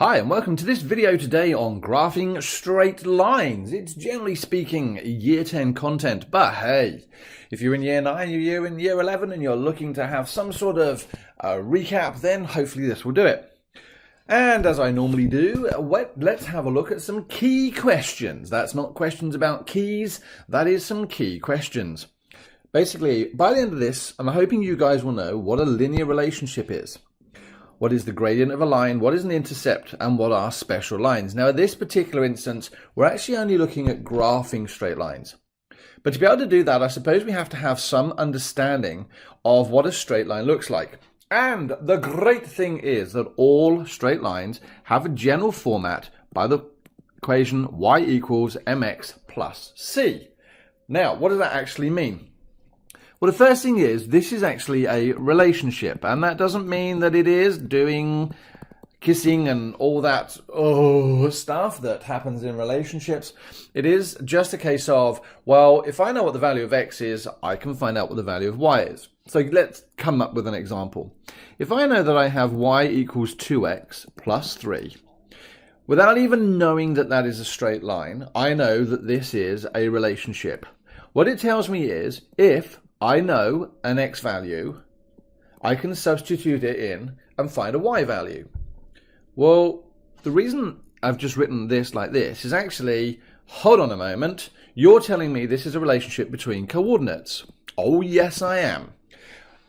Hi and welcome to this video today on graphing straight lines. It's generally speaking year 10 content, but hey, if you're in year 9, you're in year 11 and you're looking to have some sort of recap, then hopefully this will do it. And as I normally do, let's have a look at some key questions. That's not questions about keys, that is some key questions. Basically, by the end of this, I'm hoping you guys will know what a linear relationship is. What is the gradient of a line, what is an intercept, and what are special lines? Now, in this particular instance, we're actually only looking at graphing straight lines. But to be able to do that, I suppose we have to have some understanding of what a straight line looks like. And the great thing is that all straight lines have a general format by the equation y equals mx plus c. Now, what does that actually mean? Well, the first thing is, this is actually a relationship, and that doesn't mean that it is doing kissing and all that stuff that happens in relationships. It is just a case of, well, if I know what the value of x is, I can find out what the value of y is. So let's come up with an example. If I know that I have y equals 2x plus 3, without even knowing that that is a straight line, I know that this is a relationship. What it tells me is, if I know an x value, I can substitute it in and find a y value. Well, the reason I've just written this like this is actually, hold on a moment, you're telling me this is a relationship between coordinates. Oh yes, I am.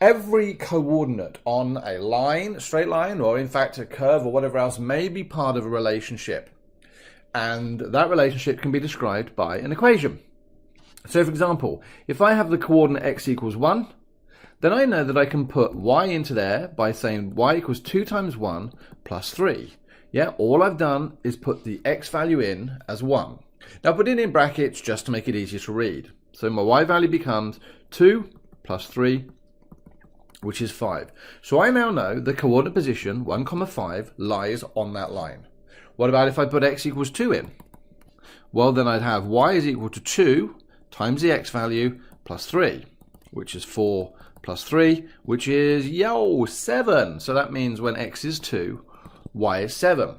Every coordinate on a line, straight line, or in fact a curve or whatever else may be part of a relationship. And that relationship can be described by an equation. So for example, if I have the coordinate x equals 1, then I know that I can put y into there by saying y equals 2 times 1 plus 3. Yeah, all I've done is put the x value in as 1. Now put it in brackets just to make it easier to read. So my y value becomes 2 plus 3, which is 5. So I now know the coordinate position 1, 5 lies on that line. What about if I put x equals 2 in? Well, then I'd have y is equal to 2 times the x value plus 3, which is 4 plus 3, which is, 7. So that means when x is 2, y is 7.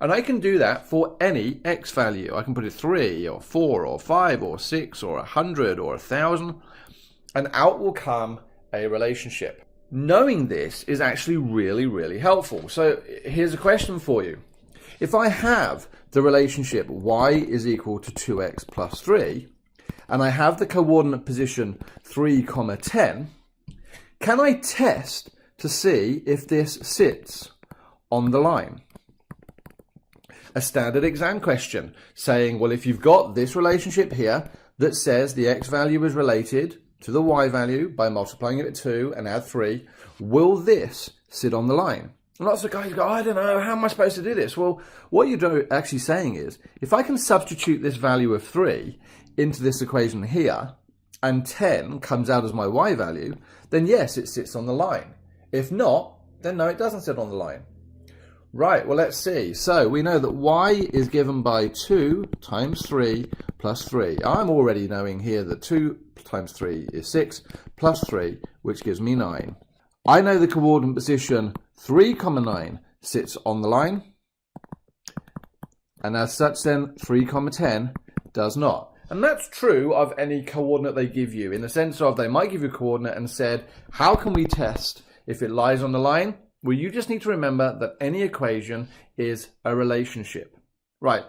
And I can do that for any x value. I can put it 3 or 4 or 5 or 6 or 100 or 1,000, and out will come a relationship. Knowing this is actually really, really helpful. So here's a question for you. If I have the relationship y is equal to 2x plus 3, and I have the coordinate position 3, 10, can I test to see if this sits on the line? A standard exam question saying, well, if you've got this relationship here that says the x value is related to the y value by multiplying it at 2 and add 3, will this sit on the line? And lots of guys go, I don't know, how am I supposed to do this? Well, what you're actually saying is, if I can substitute this value of 3 into this equation here, and 10 comes out as my y value, then yes, it sits on the line. If not, then no, it doesn't sit on the line. Right, well, let's see. So we know that y is given by 2 times 3 plus 3. I'm already knowing here that 2 times 3 is 6 plus 3, which gives me 9. I know the coordinate position 3, 9 sits on the line, and as such then 3, 10 does not. And that's true of any coordinate they give you, in the sense of they might give you a coordinate and said, how can we test if it lies on the line? Well, you just need to remember that any equation is a relationship. Right.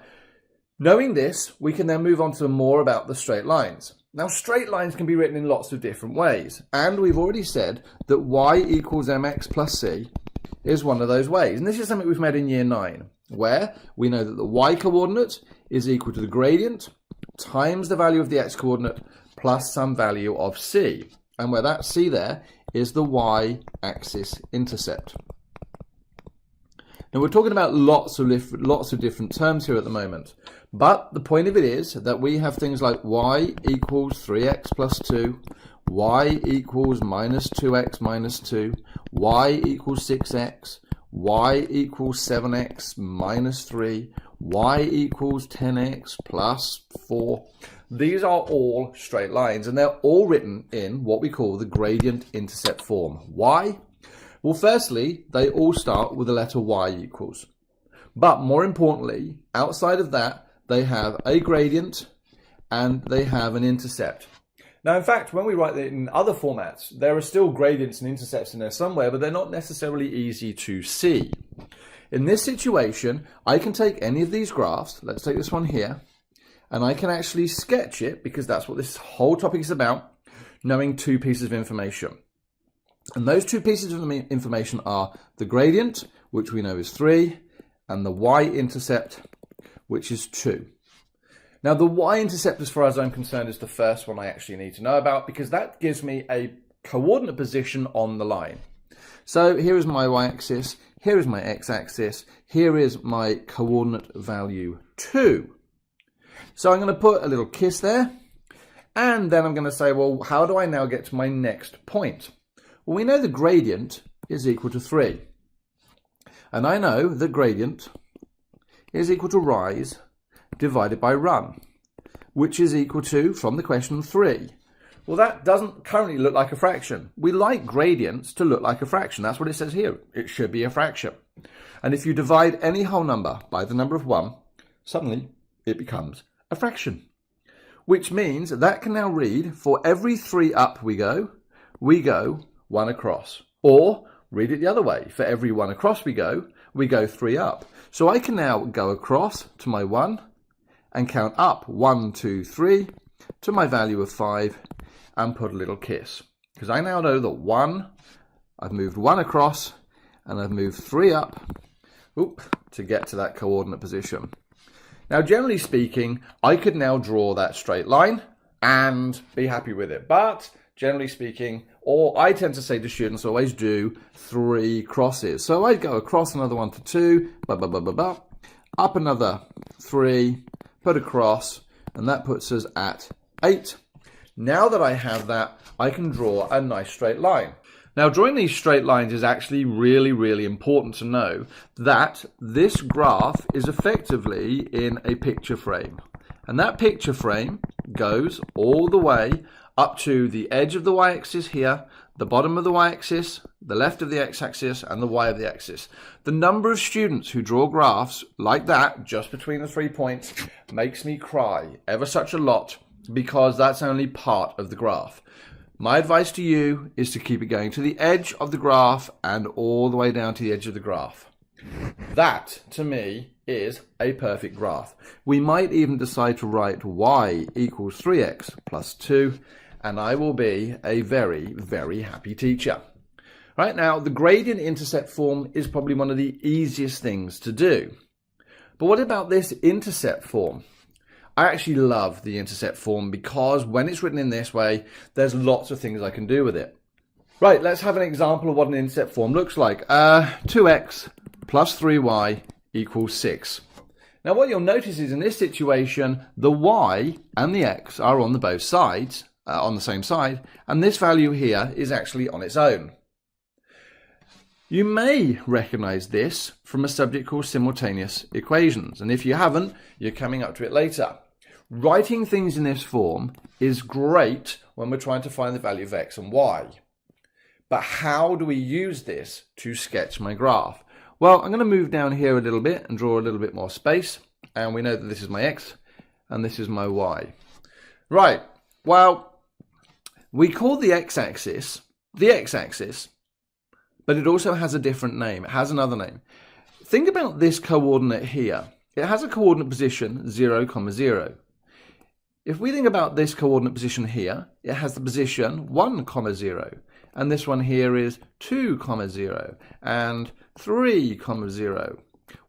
Knowing this, we can then move on to more about the straight lines. Now, straight lines can be written in lots of different ways. And we've already said that y equals mx plus c is one of those ways. And this is something we've made in year 9, where we know that the y coordinate is equal to the gradient times the value of the x coordinate plus some value of c. And where that c there is the y-axis intercept. Now we're talking about lots of different terms here at the moment, but the point of it is that we have things like y equals 3x plus 2, y equals minus 2x minus 2, y equals 6x, y equals 7x minus 3, y equals 10x plus 4. These are all straight lines, and they're all written in what we call the gradient intercept form. Why? Well, firstly, they all start with the letter y equals. But more importantly, outside of that, they have a gradient and they have an intercept. Now, in fact, when we write it in other formats, there are still gradients and intercepts in there somewhere, but they're not necessarily easy to see. In this situation, I can take any of these graphs, let's take this one here, and I can actually sketch it, because that's what this whole topic is about, knowing two pieces of information. And those two pieces of information are the gradient, which we know is 3, and the y-intercept, which is 2. Now, the y-intercept, as far as I'm concerned, is the first one I actually need to know about, because that gives me a coordinate position on the line. So here is my y-axis, here is my x-axis, here is my coordinate value 2. So I'm going to put a little kiss there, and then I'm going to say, well, how do I now get to my next point? Well, we know the gradient is equal to 3. And I know that gradient is equal to rise divided by run, which is equal to, from the question, 3. Well, that doesn't currently look like a fraction. We like gradients to look like a fraction. That's what it says here. It should be a fraction. And if you divide any whole number by the number of 1, suddenly it becomes a fraction. Which means that can now read, for every 3 up we go 1 across. Or, read it the other way, for every 1 across we go 3 up. So I can now go across to my 1 and count up 1, 2, 3 to my value of 5 and put a little kiss. Because I now know that 1, I've moved 1 across and I've moved 3 up to get to that coordinate position. Now, generally speaking, I could now draw that straight line and be happy with it. But generally speaking, or I tend to say to students, always do 3 crosses. So I'd go across another 1 to 2, up another 3, put a cross, and that puts us at 8. Now that I have that, I can draw a nice straight line. Now, drawing these straight lines is actually really, really important to know that this graph is effectively in a picture frame. And that picture frame goes all the way up to the edge of the y-axis here, the bottom of the y-axis, the left of the x-axis, and the y of the axis. The number of students who draw graphs like that, just between the 3 points, makes me cry ever such a lot, because that's only part of the graph. My advice to you is to keep it going to the edge of the graph and all the way down to the edge of the graph. That, to me, is a perfect graph. We might even decide to write y equals 3x plus 2, and I will be a very, very happy teacher. Right now, the gradient intercept form is probably one of the easiest things to do. But what about this intercept form? I actually love the intercept form because when it's written in this way, there's lots of things I can do with it. Right, let's have an example of what an intercept form looks like. 2x plus 3y equals 6. Now what you'll notice is in this situation, the y and the x are on the both sides, on the same side, and this value here is actually on its own. You may recognize this from a subject called simultaneous equations, and if you haven't, you're coming up to it later. Writing things in this form is great when we're trying to find the value of x and y. But how do we use this to sketch my graph? Well, I'm going to move down here a little bit and draw a little bit more space. And we know that this is my x and this is my y. Right, well, we call the x-axis, but it also has a different name. It has another name. Think about this coordinate here. It has a coordinate position 0, 0. If we think about this coordinate position here, it has the position 1, 0. And this one here is 2, 0. And 3, 0.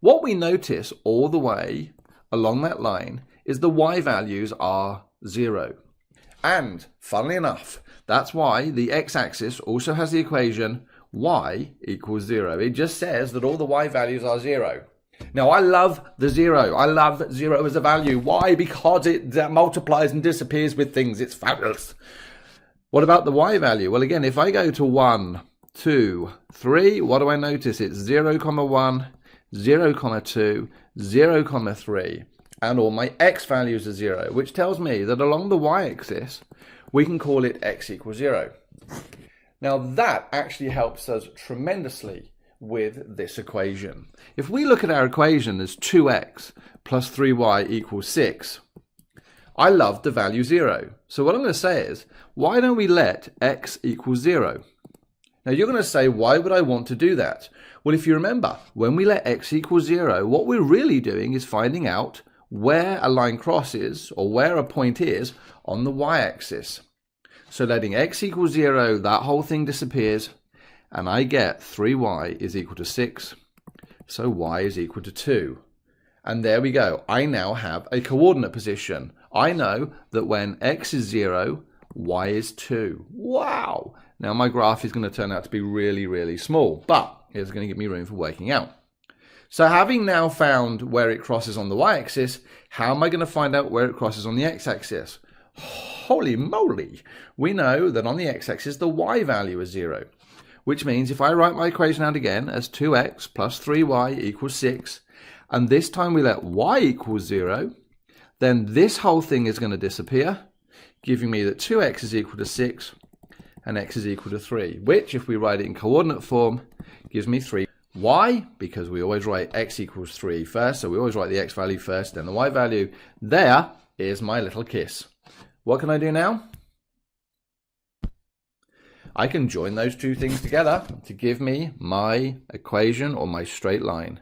What we notice all the way along that line is the y values are 0. And, funnily enough, that's why the x-axis also has the equation y equals 0. It just says that all the y values are 0. Now, I love the 0. I love 0 as a value. Why? Because it multiplies and disappears with things. It's fabulous. What about the y value? Well, again, if I go to 1, 2, 3, what do I notice? It's 0, 1, 0, 2, 0, 3. And all my x values are 0, which tells me that along the y-axis, we can call it x equals 0. Now, that actually helps us tremendously with this equation. If we look at our equation as 2x plus 3y equals 6, I love the value 0. So what I'm going to say is, why don't we let x equal 0? Now you're going to say, why would I want to do that? Well, if you remember, when we let x equal 0, what we're really doing is finding out where a line crosses or where a point is on the y-axis. So letting x equal 0, that whole thing disappears, and I get 3y is equal to 6, so y is equal to 2. And there we go. I now have a coordinate position. I know that when x is 0, y is 2. Wow! Now my graph is going to turn out to be really, really small, but it's going to give me room for working out. So having now found where it crosses on the y-axis, how am I going to find out where it crosses on the x-axis? Holy moly! We know that on the x-axis the y value is 0, which means if I write my equation out again as 2x plus 3y equals 6, and this time we let y equal 0, then this whole thing is going to disappear, giving me that 2x is equal to 6 and x is equal to 3, which if we write it in coordinate form gives me 3. Why? Because we always write x equals 3 first, so we always write the x value first, then the y value. There is my little kiss. What can I do now? I can join those two things together to give me my equation or my straight line.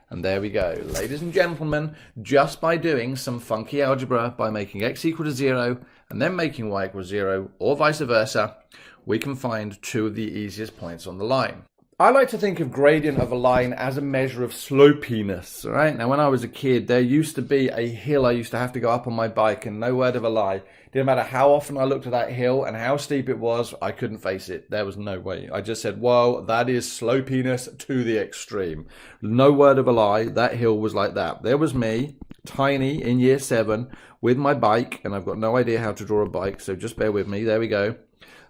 And there we go. Ladies and gentlemen, just by doing some funky algebra, by making x equal to 0 and then making y equal 0, or vice versa, we can find two of the easiest points on the line. I like to think of gradient of a line as a measure of slopiness, right? Now, when I was a kid, there used to be a hill I used to have to go up on my bike, and no word of a lie, didn't matter how often I looked at that hill and how steep it was, I couldn't face it. There was no way. I just said, whoa, that is slopiness to the extreme. No word of a lie, that hill was like that. There was me, tiny, in year 7, with my bike, and I've got no idea how to draw a bike, so just bear with me. There we go.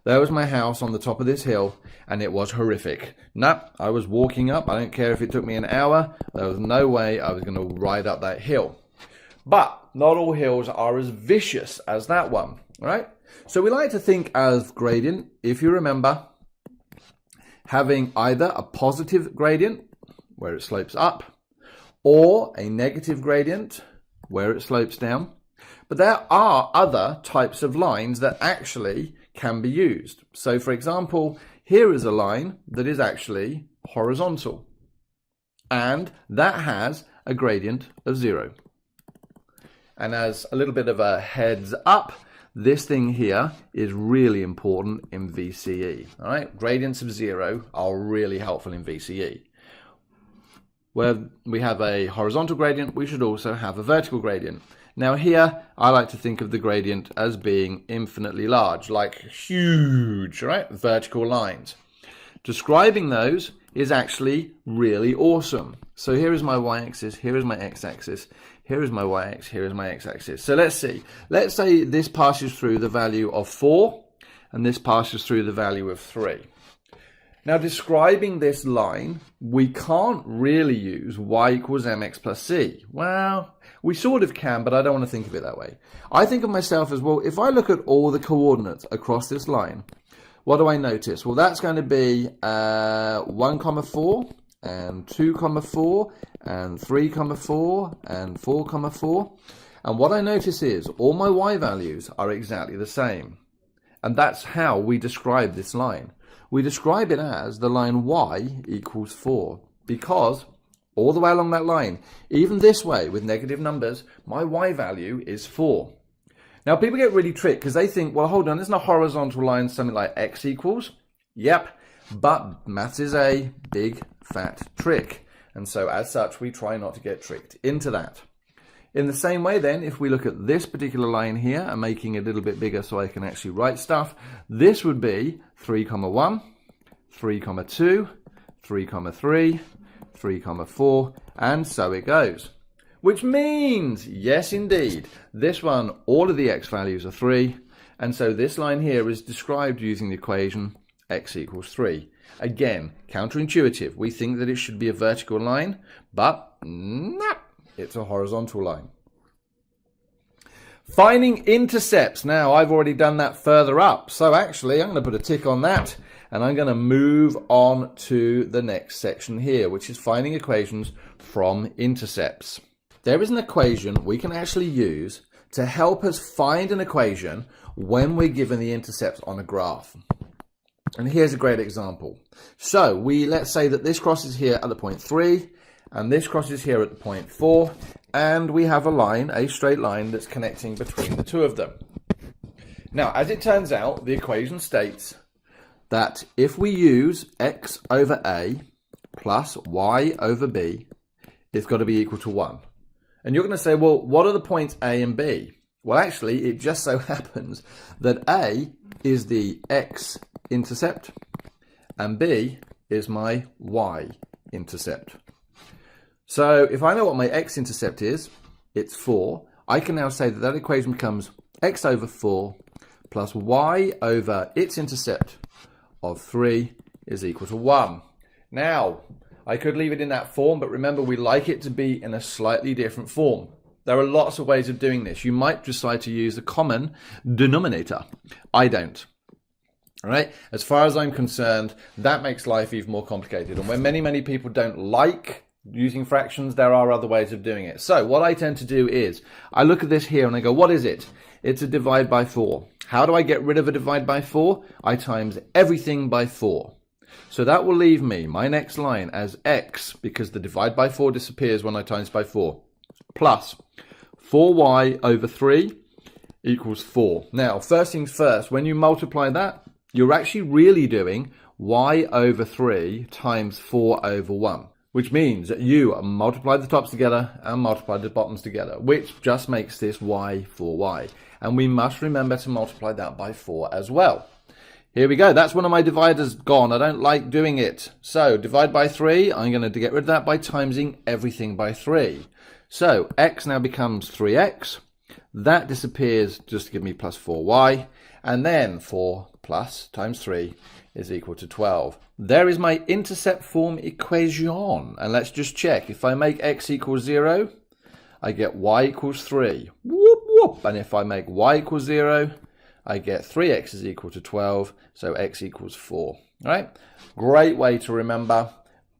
There was my house on the top of this hill, and it was horrific. Nah, I was walking up. I don't care if it took me an hour. There was no way I was going to ride up that hill. But not all hills are as vicious as that one, right? So we like to think of gradient, if you remember, having either a positive gradient, where it slopes up, or a negative gradient, where it slopes down. But there are other types of lines that actually can be used. So for example, here is a line that is actually horizontal, and that has a gradient of 0. And as a little bit of a heads up, this thing here is really important in VCE. All right, gradients of 0 are really helpful in VCE. Where we have a horizontal gradient, we should also have a vertical gradient. Now here, I like to think of the gradient as being infinitely large, like huge, right? Vertical lines. Describing those is actually really awesome. So here is my y-axis, here is my x-axis, here is my y-axis, here is my x-axis. So let's see. Let's say this passes through the value of 4, and this passes through the value of 3. Now, describing this line, we can't really use y equals mx plus c. Well, we sort of can, but I don't want to think of it that way. I think of myself as, well, if I look at all the coordinates across this line, what do I notice? Well, that's going to be 1, 4, and 2, 4, and 3, 4, and 4, 4. And what I notice is all my y values are exactly the same. And that's how we describe this line. We describe it as the line y equals 4, because all the way along that line, even this way with negative numbers, my y value is 4. Now people get really tricked because they think, well, hold on, isn't a horizontal line something like x equals? Yep, but maths is a big fat trick. And so as such, we try not to get tricked into that. In the same way then, if we look at this particular line here and making it a little bit bigger so I can actually write stuff, this would be 3, 1, 3, 2, 3, 3, 3, 4, and so it goes. Which means, yes indeed, this one, all of the x values are 3, and so this line here is described using the equation x equals 3. Again, counterintuitive. We think that it should be a vertical line, but no. It's a horizontal line. Finding intercepts. Now, I've already done that further up. So actually, I'm going to put a tick on that. And I'm going to move on to the next section here, which is finding equations from intercepts. There is an equation we can actually use to help us find an equation when we're given the intercepts on a graph. And here's a great example. So let's say that this crosses here at the point 3, and this crosses here at the point 4, and we have a line, a straight line, that's connecting between the two of them. Now, as it turns out, the equation states that if we use x over a plus y over b, it's got to be equal to 1. And you're going to say, well, what are the points A and B? Well, actually, it just so happens that A is the x-intercept and B is my y-intercept. So if I know what my x-intercept is, it's 4. I can now say that that equation becomes x over 4 plus y over its intercept of 3 is equal to 1. Now, I could leave it in that form, but remember, we like it to be in a slightly different form. There are lots of ways of doing this. You might decide to use a common denominator. I don't. All right? As far as I'm concerned, that makes life even more complicated. And when many people don't like using fractions, there are other ways of doing it. So what I tend to do is, I look at this here and I go, what is it? It's a divide by 4. How do I get rid of a divide by 4? I times everything by 4. So that will leave me my next line as x, because the divide by 4 disappears when I times by 4, plus 4y over 3 equals 4. Now, first things first, when you multiply that, you're actually really doing y over 3 times 4 over 1, which means that you multiply the tops together and multiply the bottoms together, which just makes this y 4y. And we must remember to multiply that by 4 as well. Here we go. That's one of my dividers gone. I don't like doing it. So divide by 3. I'm going to get rid of that by timesing everything by 3. So x now becomes 3x. That disappears just to give me plus 4y. And then 4 plus times 3 is equal to 12. There is my intercept form equation. And let's just check. If I make x equals 0, I get y equals 3. Whoop, whoop. And if I make y equals 0, I get 3x is equal to 12, so x equals 4. All right? Great way to remember.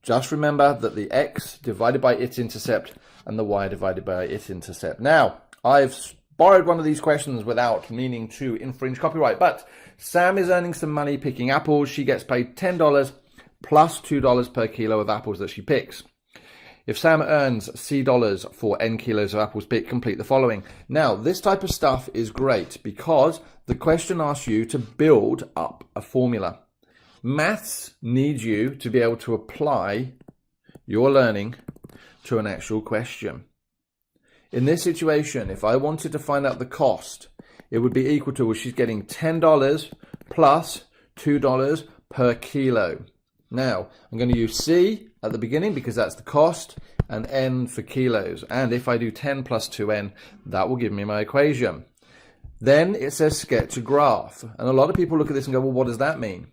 Just remember that the x divided by its intercept and the y divided by its intercept. Now, I've borrowed one of these questions without meaning to infringe copyright, but Sam is earning some money picking apples. She gets paid $10 plus $2 per kilo of apples that she picks. If Sam earns C dollars for N kilos of apples picked, complete the following. Now, this type of stuff is great because the question asks you to build up a formula. Maths needs you to be able to apply your learning to an actual question. In this situation, if I wanted to find out the cost, it would be equal to, well, she's getting $10 plus $2 per kilo. Now, I'm going to use C at the beginning because that's the cost, and N for kilos. And if I do 10 plus 2N, that will give me my equation. Then it says sketch a graph. And a lot of people look at this and go, well, what does that mean?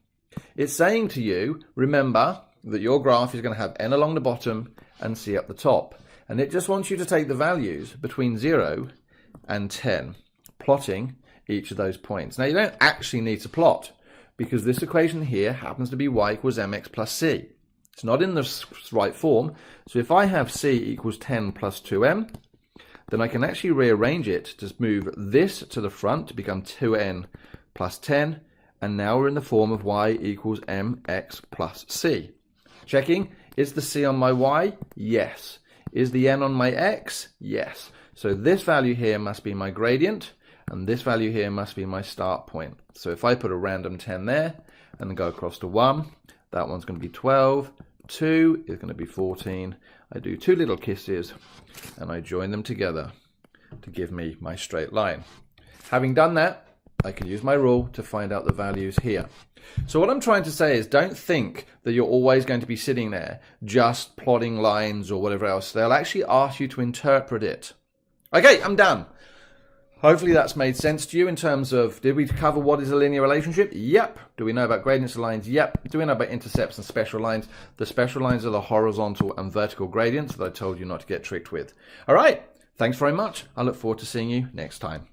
It's saying to you, remember that your graph is going to have N along the bottom and C up the top. And it just wants you to take the values between 0 and 10, plotting each of those points. Now, you don't actually need to plot, because this equation here happens to be y equals mx plus c. It's not in the right form. So if I have c equals 10 plus 2m, then I can actually rearrange it to move this to the front to become 2n plus 10. And now we're in the form of y equals mx plus c. Checking, is the c on my y? Yes. Is the n on my x? Yes. So this value here must be my gradient, and this value here must be my start point. So if I put a random 10 there and then go across to 1, that one's going to be 12, 2 is going to be 14. I do 2 little kisses and I join them together to give me my straight line. Having done that, I can use my rule to find out the values here. So what I'm trying to say is, don't think that you're always going to be sitting there just plotting lines or whatever else. They'll actually ask you to interpret it. Okay, I'm done. Hopefully that's made sense to you in terms of, did we cover what is a linear relationship? Yep. Do we know about gradients of lines? Yep. Do we know about intercepts and special lines? The special lines are the horizontal and vertical gradients that I told you not to get tricked with. All right. Thanks very much. I look forward to seeing you next time.